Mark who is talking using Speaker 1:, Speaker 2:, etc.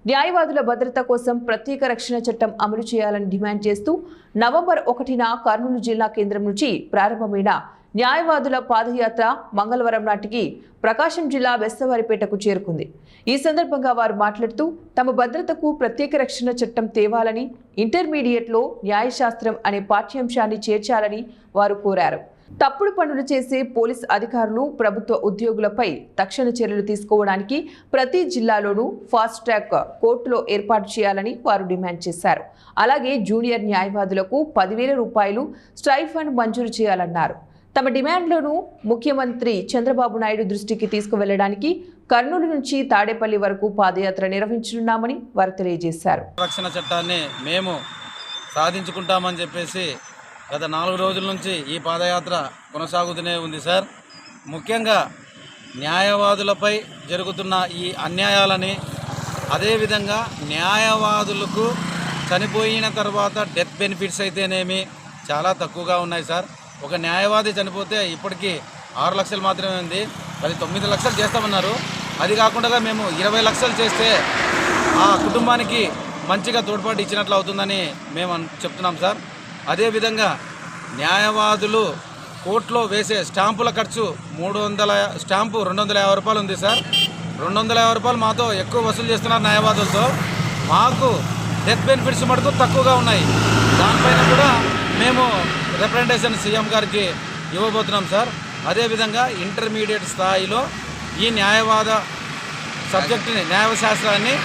Speaker 1: న్యాయవాదుల భద్రత కోసం ప్రత్యేక రక్షణ చట్టం అమలు చేయాలని డిమాండ్ చేస్తూ నవంబర్ 1న కర్నూలు జిల్లా కేంద్రం నుంచి ప్రారంభమైన న్యాయవాదుల పాదయాత్ర మంగళవారం నాటికి ప్రకాశం జిల్లా బెస్తవారిపేటకు చేరుకుంది. ఈ సందర్భంగా వారు మాట్లాడుతూ తమ భద్రతకు ప్రత్యేక రక్షణ చట్టం తేవాలని, ఇంటర్మీడియట్లో న్యాయశాస్త్రం అనే పాఠ్యాంశాన్ని చేర్చాలని వారు కోరారు. తప్పుడు పనులు చేసే పోలీస్ అధికారులు, ప్రభుత్వ ఉద్యోగులపై తక్షణ చర్యలు తీసుకోవడానికి ప్రతి జిల్లాలోనూ ఫాస్ట్ ట్రాక్ కోర్టులో ఏర్పాటు చేయాలని వారు డిమాండ్ చేశారు. అలాగే జూనియర్ న్యాయవాదులకు 10,000 రూపాయలు స్టైఫండ్ మంజూరు చేయాలన్నారు. తమ డిమాండ్లను ముఖ్యమంత్రి చంద్రబాబు నాయుడు దృష్టికి తీసుకువెళ్లడానికి కర్నూలు నుంచి తాడేపల్లి వరకు పాదయాత్ర నిర్వహించనున్నామని వారు తెలియజేశారు.
Speaker 2: రక్షణ చట్టాన్ని మేము సాధించుకుంటామని చెప్పేసి గత 4 రోజుల నుంచి ఈ పాదయాత్ర కొనసాగుతూనే ఉంది సార్. ముఖ్యంగా న్యాయవాదులపై జరుగుతున్న ఈ అన్యాయాలని, అదేవిధంగా న్యాయవాదులకు చనిపోయిన తర్వాత డెత్ బెనిఫిట్స్ అయితేనేమి చాలా తక్కువగా ఉన్నాయి సార్. ఒక న్యాయవాది చనిపోతే ఇప్పటికీ 6 లక్షలు మాత్రమే ఉంది. అది 9 లక్షలు చేస్తామన్నారు. అది కాకుండా మేము 20 లక్షలు చేస్తే ఆ కుటుంబానికి మంచిగా తోడ్పాటు ఇచ్చినట్లు అవుతుందని మేము చెప్తున్నాం సార్. అదేవిధంగా న్యాయవాదులు కోర్టులో వేసే స్టాంపుల ఖర్చు 300 స్టాంపు 250 రూపాయలు ఉంది సార్. 250 రూపాయలు మాతో ఎక్కువ వసూలు చేస్తున్నారు న్యాయవాదులతో. మాకు డెత్ బెనిఫిట్స్ మటుకు తక్కువగా ఉన్నాయి. దానిపైన కూడా మేము రిప్రజెంటేషన్ సీఎం గారికి ఇవ్వబోతున్నాం సార్. అదేవిధంగా ఇంటర్మీడియట్ స్థాయిలో ఈ న్యాయవాద సబ్జెక్టుని, న్యాయశాస్త్రాన్ని